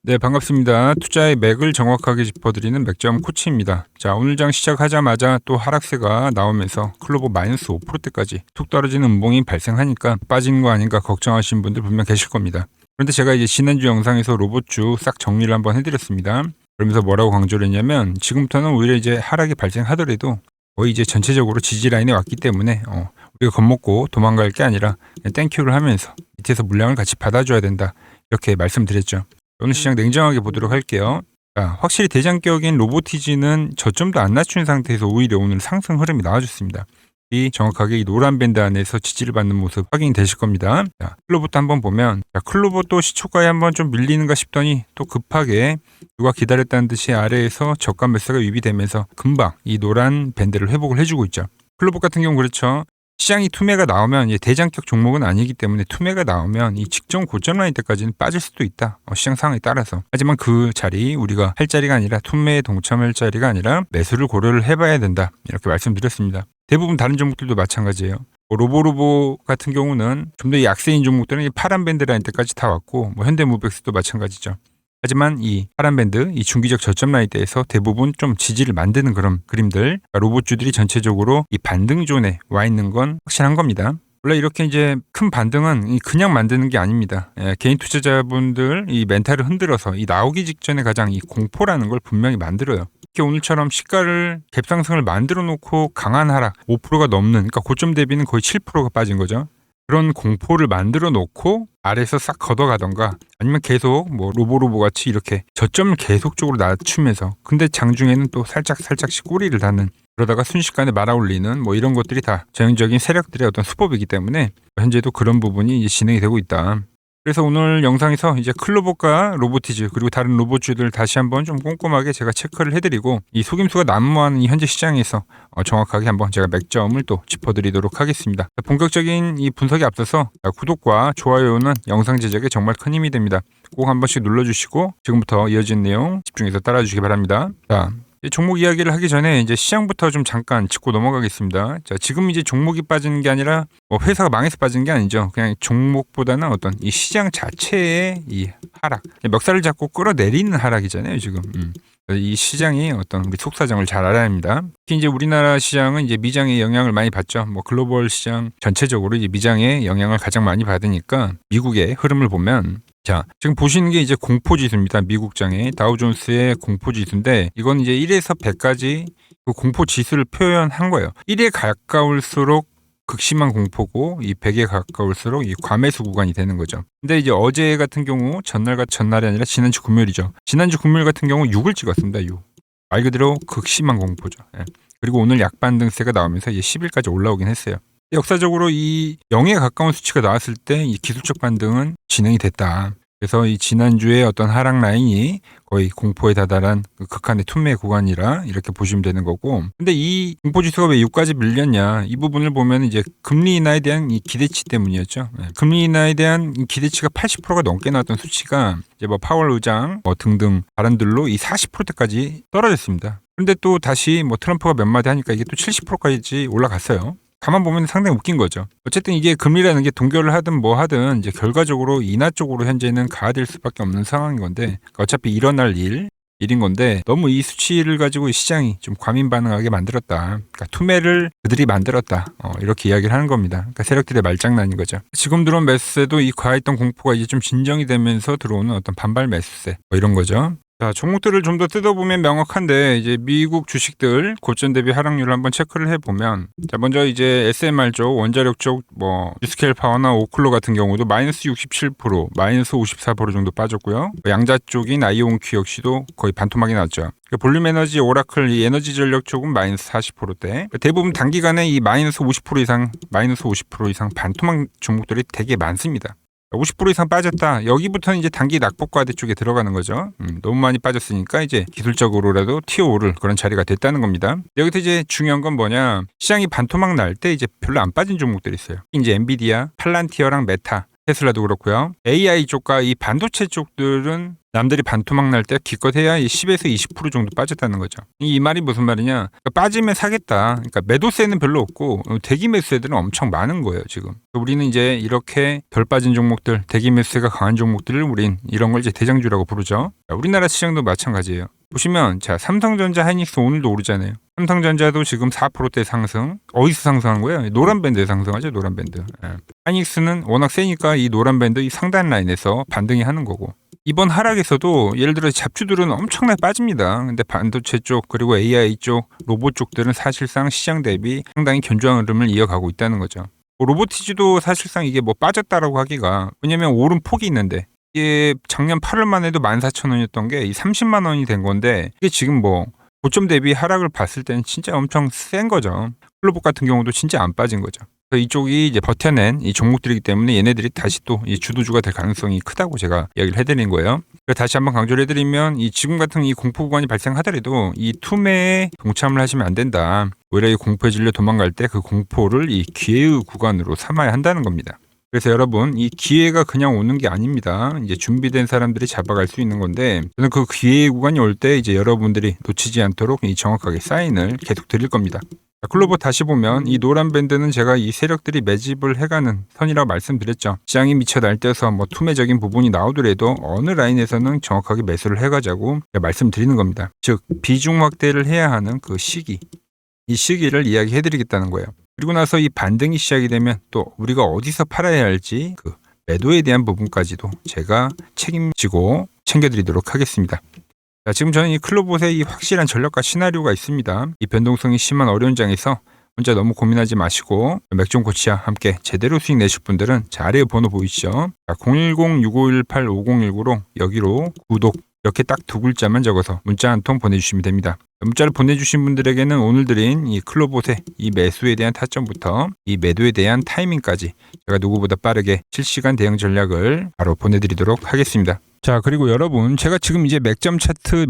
네, 반갑습니다. 투자의 맥을 정확하게 짚어드리는 맥점 코치입니다. 자, 오늘 장 시작하자마자 또 하락세가 나오면서 클로버 마이너스 5%대까지 툭 떨어지는 음봉이 발생하니까 빠진 거 아닌가 걱정하시는 분들 분명 계실 겁니다. 그런데 제가 이제 지난주 영상에서 로봇주 싹 정리를 한번 해드렸습니다. 그러면서 뭐라고 강조를 했냐면 지금부터는 오히려 이제 하락이 발생하더라도 거의 이제 전체적으로 지지 라인에 왔기 때문에 우리가 겁먹고 도망갈 게 아니라 그냥 땡큐를 하면서 밑에서 물량을 같이 받아줘야 된다. 이렇게 말씀드렸죠. 오늘 시장 냉정하게 보도록 할게요. 자, 확실히 대장격인 로보티지는 저점도 안 낮춘 상태에서 오히려 오늘 상승 흐름이 나와줬습니다. 이 정확하게 이 노란 밴드 안에서 지지를 받는 모습 확인이 되실 겁니다. 자, 클로버도 한번 보면 클로버 또 시초가에 한번 좀 밀리는가 싶더니 또 급하게 누가 기다렸다는 듯이 아래에서 저가 매수가 유입되면서 금방 이 노란 밴드를 회복을 해주고 있죠. 클로버 같은 경우 그렇죠. 시장이 투매가 나오면 대장격 종목은 아니기 때문에 투매가 나오면 이 직전 고점 라인 때까지는 빠질 수도 있다. 시장 상황에 따라서. 하지만 그 자리 우리가 할 자리가 아니라 투매에 동참할 자리가 아니라 매수를 고려를 해봐야 된다. 이렇게 말씀드렸습니다. 대부분 다른 종목들도 마찬가지예요. 로보로보 같은 경우는 좀 더 이 약세인 종목들은 이 파란 밴드 라인 때까지 다 왔고 현대무백스도 마찬가지죠. 하지만 이 파란 밴드, 이 중기적 저점 라인대에서 대부분 좀 지지를 만드는 그런 그림들, 그러니까 로봇주들이 전체적으로 이 반등존에 와 있는 건 확실한 겁니다. 원래 이렇게 이제 큰 반등은 그냥 만드는 게 아닙니다. 개인 투자자분들 이 멘탈을 흔들어서 이 나오기 직전에 가장 이 공포라는 걸 분명히 만들어요. 특히 오늘처럼 시가를 갭상승을 만들어 놓고 강한 하락 5%가 넘는, 그러니까 고점 대비는 거의 7%가 빠진 거죠. 그런 공포를 만들어 놓고 아래에서 싹 걷어가던가 아니면 계속 뭐 로보로보 같이 이렇게 저점을 계속적으로 낮추면서 근데 장중에는 또 살짝씩 꼬리를 닫는, 그러다가 순식간에 말아올리는 뭐 이런 것들이 다 전형적인 세력들의 어떤 수법이기 때문에 현재도 그런 부분이 이제 진행이 되고 있다. 그래서 오늘 영상에서 이제 클로버과 로보티즈 그리고 다른 로봇주들 다시 한번 좀 꼼꼼하게 제가 체크를 해드리고 이 속임수가 난무하는 이 현재 시장에서 정확하게 한번 제가 맥점을 또 짚어드리도록 하겠습니다. 본격적인 이 분석에 앞서서 구독과 좋아요는 영상 제작에 정말 큰 힘이 됩니다. 꼭 한 번씩 눌러주시고 지금부터 이어진 내용 집중해서 따라주시기 바랍니다. 자, 종목 이야기를 하기 전에 이제 시장부터 좀 잠깐 짚고 넘어가겠습니다. 자, 지금 이제 종목이 빠지는 게 아니라 회사가 망해서 빠지는 게 아니죠. 그냥 종목보다는 어떤 이 시장 자체의 이 하락, 멱살을 잡고 끌어내리는 하락이잖아요, 지금. 이 시장이 어떤 우리 속사정을 잘 알아야 합니다. 특히 이제 우리나라 시장은 이제 미장의 영향을 많이 받죠. 글로벌 시장 전체적으로 이제 미장의 영향을 가장 많이 받으니까 미국의 흐름을 보면 자, 지금 보시는 게 이제 공포지수입니다. 미국장의 다우존스의 공포지수인데 이건 이제 1에서 100까지 그 공포지수를 표현한 거예요. 1에 가까울수록 극심한 공포고 이 100에 가까울수록 이 과매수 구간이 되는 거죠. 근데 이제 어제 같은 경우 전날이 아니라 지난주 금요일이죠. 지난주 금요일 같은 경우 6을 찍었습니다. 6. 말 그대로 극심한 공포죠. 예. 그리고 오늘 약반등세가 나오면서 이제 10일까지 올라오긴 했어요. 역사적으로 이 0에 가까운 수치가 나왔을 때 이 기술적 반등은 진행이 됐다. 그래서 이 지난주에 어떤 하락 라인이 거의 공포에 다다란 극한의 투매 구간이라 이렇게 보시면 되는 거고. 근데 이 공포지수가 왜 6까지 밀렸냐? 이 부분을 보면 이제 금리 인하에 대한 이 기대치 때문이었죠. 금리 인하에 대한 이 기대치가 80%가 넘게 나왔던 수치가 이제 뭐 파월 의장 등등 발언들로 이 40%대까지 떨어졌습니다. 근데 또 다시 뭐 트럼프가 몇 마디 하니까 이게 또 70%까지 올라갔어요. 가만 보면 상당히 웃긴 거죠. 어쨌든 이게 금리라는 게 동결을 하든 뭐 하든 이제 결과적으로 인하 쪽으로 현재는 가야 수밖에 없는 상황인 건데 어차피 일어날 일인 건데 너무 이 수치를 가지고 시장이 좀 과민 반응하게 만들었다. 그러니까 투매를 그들이 만들었다. 이렇게 이야기를 하는 겁니다. 그러니까 세력들의 말장난인 거죠. 지금 들어온 매수세도 이 과했던 공포가 이제 좀 진정이 되면서 들어오는 어떤 반발 매수세 이런 거죠. 자, 종목들을 좀 더 뜯어보면 명확한데 이제 미국 주식들 고점 대비 하락률을 한번 체크를 해보면 자, 먼저 이제 SMR 쪽 원자력 쪽 뭐 뉴스케일 파워나 오클로 같은 경우도 마이너스 67%, 마이너스 54% 정도 빠졌고요. 양자 쪽인 아이온큐 역시도 거의 반토막이 났죠. 볼륨 에너지 오라클 이 에너지 전력 쪽은 마이너스 40%대. 대부분 단기간에 이 마이너스 50% 이상, 마이너스 50% 이상 반토막 종목들이 되게 많습니다. 50% 이상 빠졌다. 여기부터는 이제 단기 낙폭과대 쪽에 들어가는 거죠. 너무 많이 빠졌으니까 이제 기술적으로라도 튀어오를 그런 자리가 됐다는 겁니다. 여기서 이제 중요한 건 뭐냐? 시장이 반토막 날 때 이제 별로 안 빠진 종목들이 있어요. 이제 엔비디아, 팔란티어랑 메타, 테슬라도 그렇고요. AI 쪽과 이 반도체 쪽들은 남들이 반토막 날 때 기껏 해야 이 10에서 20% 정도 빠졌다는 거죠. 이 말이 무슨 말이냐? 그러니까 빠지면 사겠다. 그러니까 매도세는 별로 없고 대기 매수세들은 엄청 많은 거예요, 지금. 우리는 이제 이렇게 덜 빠진 종목들, 대기 매수세가 강한 종목들을 우린 이런 걸 이제 대장주라고 부르죠. 우리나라 시장도 마찬가지예요. 보시면 자, 삼성전자, 하이닉스 오늘도 오르잖아요. 삼성전자도 지금 4%대 상승. 어디서 상승한 거예요? 노란 밴드에 상승하죠, 노란 밴드. 하이닉스는 워낙 세니까 이 노란 밴드 이 상단 라인에서 반등이 하는 거고. 이번 하락에서도 예를 들어 잡주들은 엄청나게 빠집니다. 근데 반도체 쪽 그리고 AI 쪽, 로봇 쪽들은 사실상 시장 대비 상당히 견조한 흐름을 이어가고 있다는 거죠. 로보티즈도 사실상 이게 뭐 빠졌다라고 하기가, 왜냐면 오른 폭이 있는데 이게 작년 8월만 해도 14,000원이었던 게 이 30만 원이 된 건데, 이게 지금 뭐 고점 대비 하락을 봤을 때는 진짜 엄청 센 거죠. 클로봇 같은 경우도 진짜 안 빠진 거죠. 그래서 이쪽이 이제 버텨낸 이 종목들이기 때문에 얘네들이 다시 또 이 주도주가 될 가능성이 크다고 제가 이야기를 해드린 거예요. 다시 한번 강조를 해드리면 이 지금 같은 이 공포 구간이 발생하더라도 이 투매에 동참을 하시면 안 된다. 오히려 이 공포에 질려 도망갈 때 그 공포를 이 기회의 구간으로 삼아야 한다는 겁니다. 그래서 여러분, 이 기회가 그냥 오는 게 아닙니다. 이제 준비된 사람들이 잡아갈 수 있는 건데, 저는 그 기회의 구간이 올 때 이제 여러분들이 놓치지 않도록 이 정확하게 사인을 계속 드릴 겁니다. 클로봇 다시 보면 이 노란 밴드는 제가 이 세력들이 매집을 해가는 선이라고 말씀드렸죠. 시장이 미쳐 날뛰어서 뭐 투매적인 부분이 나오더라도 어느 라인에서는 정확하게 매수를 해가자고 말씀드리는 겁니다. 즉 비중 확대를 해야 하는 그 시기, 이 시기를 이야기해드리겠다는 거예요. 그리고 나서 이 반등이 시작이 되면 또 우리가 어디서 팔아야 할지 그 매도에 대한 부분까지도 제가 책임지고 챙겨드리도록 하겠습니다. 자, 지금 저는 이 클로봇에 이 확실한 전략과 시나리오가 있습니다. 이 변동성이 심한 어려운 장에서 혼자 너무 고민하지 마시고 맥종 코치와 함께 제대로 수익 내실 분들은 자, 아래에 번호 보이시죠? 010-6518-5019로 여기로 구독 이렇게 딱 두 글자만 적어서 문자 한 통 보내주시면 됩니다. 문자를 보내주신 분들에게는 오늘 드린 이 클로봇의 이 매수에 대한 타점부터 이 매도에 대한 타이밍까지 제가 누구보다 빠르게 실시간 대응 전략을 바로 보내드리도록 하겠습니다. 자, 그리고 여러분, 제가 지금 이제 맥점 차트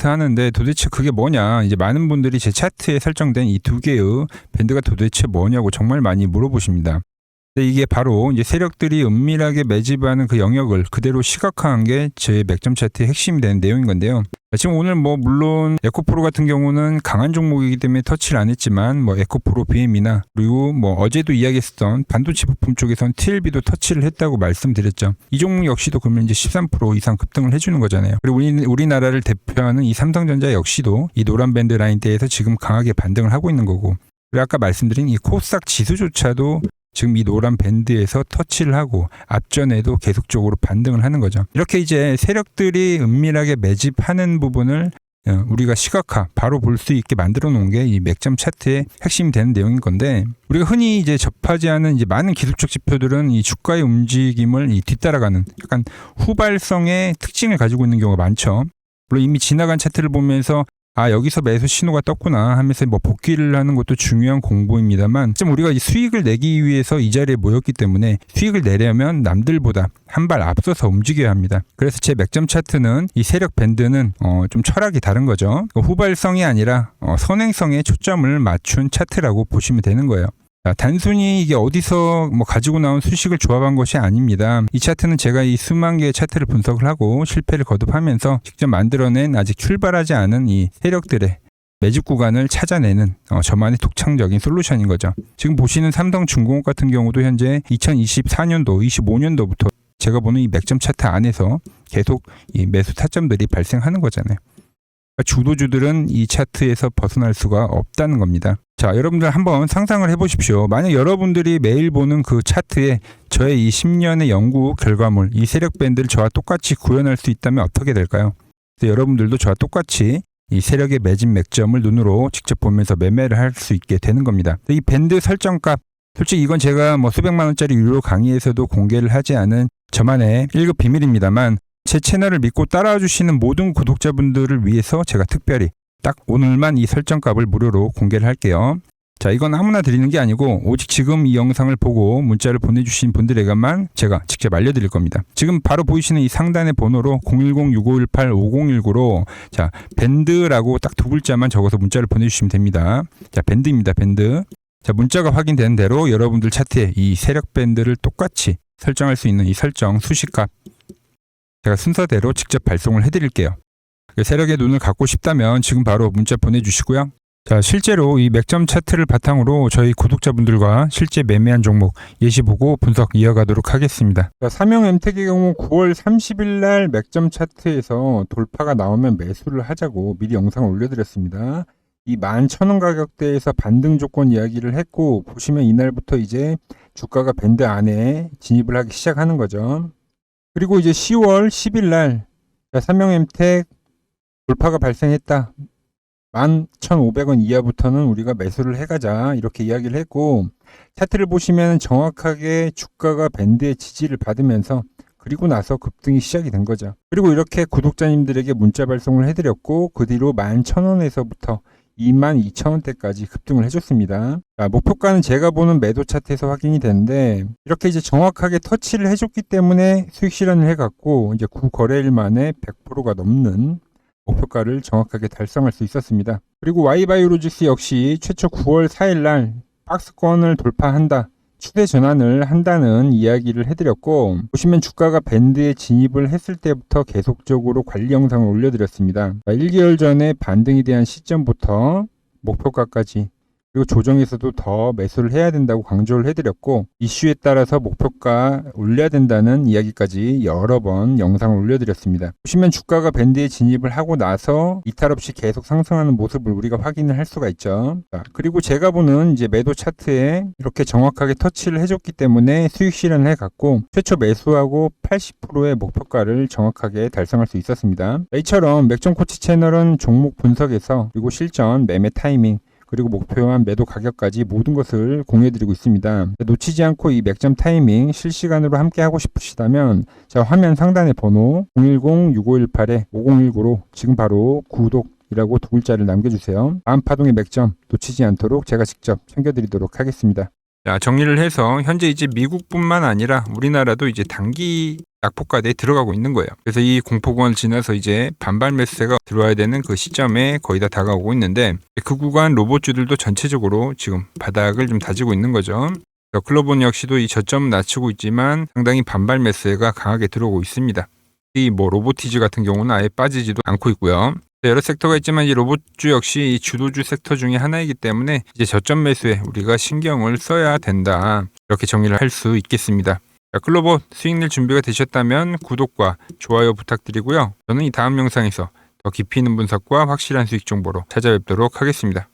하는데 도대체 그게 뭐냐, 이제 많은 분들이 제 차트에 설정된 이 두 개의 밴드가 도대체 뭐냐고 정말 많이 물어보십니다. 근데 이게 바로 이제 세력들이 은밀하게 매집하는 그 영역을 그대로 시각화한 게 제 맥점 차트의 핵심이 되는 내용인 건데요. 지금 오늘 뭐 물론 에코프로 같은 경우는 강한 종목이기 때문에 터치를 안 했지만 뭐 에코프로 BM이나 그리고 뭐 어제도 이야기했었던 반도체 부품 쪽에선 TLB도 터치를 했다고 말씀드렸죠. 이 종목 역시도 그러면 이제 13% 이상 급등을 해주는 거잖아요. 그리고 우리나라를 대표하는 이 삼성전자 역시도 이 노란 밴드 라인대에서 지금 강하게 반등을 하고 있는 거고, 그리고 아까 말씀드린 이 코스닥 지수조차도 지금 이 노란 밴드에서 터치를 하고 앞전에도 계속적으로 반등을 하는 거죠. 이렇게 이제 세력들이 은밀하게 매집하는 부분을 우리가 시각화, 바로 볼 수 있게 만들어 놓은 게 이 맥점 차트의 핵심이 되는 내용인 건데, 우리가 흔히 이제 접하지 않은 이제 많은 기술적 지표들은 이 주가의 움직임을 뒤따라가는 약간 후발성의 특징을 가지고 있는 경우가 많죠. 물론 이미 지나간 차트를 보면서 여기서 매수 신호가 떴구나 하면서 뭐 복귀를 하는 것도 중요한 공부입니다만, 좀 우리가 수익을 내기 위해서 이 자리에 모였기 때문에 수익을 내려면 남들보다 한 발 앞서서 움직여야 합니다. 그래서 제 맥점 차트는 이 세력 밴드는 좀 철학이 다른 거죠. 후발성이 아니라 선행성에 초점을 맞춘 차트라고 보시면 되는 거예요. 단순히 이게 어디서 뭐 가지고 나온 수식을 조합한 것이 아닙니다. 이 차트는 제가 이 수만 개의 차트를 분석을 하고 실패를 거듭하면서 직접 만들어낸 아직 출발하지 않은 이 세력들의 매집 구간을 찾아내는 저만의 독창적인 솔루션인 거죠. 지금 보시는 삼성중공업 같은 경우도 현재 2024년도, 25년도부터 제가 보는 이 맥점 차트 안에서 계속 이 매수 타점들이 발생하는 거잖아요. 주도주들은 이 차트에서 벗어날 수가 없다는 겁니다. 자, 여러분들 한번 상상을 해보십시오. 만약 여러분들이 매일 보는 그 차트에 저의 이 10년의 연구 결과물, 이 세력 밴드를 저와 똑같이 구현할 수 있다면 어떻게 될까요? 여러분들도 저와 똑같이 이 세력의 매집 맥점을 눈으로 직접 보면서 매매를 할 수 있게 되는 겁니다. 이 밴드 설정값, 솔직히 이건 제가 뭐 수백만 원짜리 유료 강의에서도 공개를 하지 않은 저만의 1급 비밀입니다만, 제 채널을 믿고 따라와 주시는 모든 구독자분들을 위해서 제가 특별히 딱 오늘만 이 설정값을 무료로 공개를 할게요. 자, 이건 아무나 드리는 게 아니고 오직 지금 이 영상을 보고 문자를 보내주신 분들에게만 제가 직접 알려드릴 겁니다. 지금 바로 보이시는 이 상단의 번호로 010-6518-5019로 자, 밴드라고 딱 두 글자만 적어서 문자를 보내주시면 됩니다. 자, 밴드입니다. 밴드. 자, 문자가 확인된 대로 여러분들 차트에 이 세력 밴드를 똑같이 설정할 수 있는 이 설정 수식값 제가 순서대로 직접 발송을 해드릴게요. 세력의 눈을 갖고 싶다면 지금 바로 문자 보내주시고요. 자, 실제로 이 맥점 차트를 바탕으로 저희 구독자분들과 실제 매매한 종목 예시 보고 분석 이어가도록 하겠습니다. 자, 삼형 엠텍의 경우 9월 30일 날 맥점 차트에서 돌파가 나오면 매수를 하자고 미리 영상을 올려드렸습니다. 이 11,000원 가격대에서 반등 조건 이야기를 했고, 보시면 이날부터 이제 주가가 밴드 안에 진입을 하기 시작하는 거죠. 그리고 이제 10월 10일 날 삼형 엠텍 돌파가 발생했다. 11,500원 이하부터는 우리가 매수를 해가자 이렇게 이야기를 했고, 차트를 보시면 정확하게 주가가 밴드의 지지를 받으면서 그리고 나서 급등이 시작이 된 거죠. 그리고 이렇게 구독자님들에게 문자 발송을 해드렸고, 그 뒤로 11,000원에서부터 22,000원대까지 급등을 해줬습니다. 자, 목표가는 제가 보는 매도 차트에서 확인이 되는데, 이렇게 이제 정확하게 터치를 해줬기 때문에 수익 실현을 해갔고, 이제 9거래일 만에 100%가 넘는 목표가를 정확하게 달성할 수 있었습니다. 그리고 Y바이오로직스 역시 최초 9월 4일 날 박스권을 돌파한다, 추세 전환을 한다는 이야기를 해드렸고, 보시면 주가가 밴드에 진입을 했을 때부터 계속적으로 관리 영상을 올려드렸습니다. 1개월 전에 반등에 대한 시점부터 목표가까지, 그리고 조정에서도 더 매수를 해야 된다고 강조를 해드렸고, 이슈에 따라서 목표가 올려야 된다는 이야기까지 여러 번 영상을 올려드렸습니다. 보시면 주가가 밴드에 진입을 하고 나서 이탈 없이 계속 상승하는 모습을 우리가 확인을 할 수가 있죠. 자, 그리고 제가 보는 이제 매도 차트에 이렇게 정확하게 터치를 해줬기 때문에 수익 실현을 해갔고, 최초 매수하고 80%의 목표가를 정확하게 달성할 수 있었습니다. 이처럼 맥점 코치 채널은 종목 분석에서, 그리고 실전, 매매 타이밍, 그리고 목표한 매도 가격까지 모든 것을 공유해드리고 있습니다. 놓치지 않고 이 맥점 타이밍 실시간으로 함께 하고 싶으시다면 자, 화면 상단의 번호 010-6518-5019로 지금 바로 구독이라고 두 글자를 남겨주세요. 다음 파동의 맥점 놓치지 않도록 제가 직접 챙겨드리도록 하겠습니다. 자, 정리를 해서 현재 이제 미국뿐만 아니라 우리나라도 이제 단기 낙폭과대에 들어가고 있는 거예요. 그래서 이 공포권을 지나서 이제 반발 매수세가 들어와야 되는 그 시점에 거의 다 다가오고 있는데, 그 구간 로봇주들도 전체적으로 지금 바닥을 좀 다지고 있는 거죠. 글로본 역시도 이 저점은 낮추고 있지만 상당히 반발 매수세가 강하게 들어오고 있습니다. 이 로보티즈 같은 경우는 아예 빠지지도 않고 있고요. 여러 섹터가 있지만 이 로봇주 역시 이 주도주 섹터 중에 하나이기 때문에 이제 저점 매수에 우리가 신경을 써야 된다, 이렇게 정리를 할 수 있겠습니다. 자, 클로버 수익 낼 준비가 되셨다면 구독과 좋아요 부탁드리고요. 저는 이 다음 영상에서 더 깊이 있는 분석과 확실한 수익 정보로 찾아뵙도록 하겠습니다.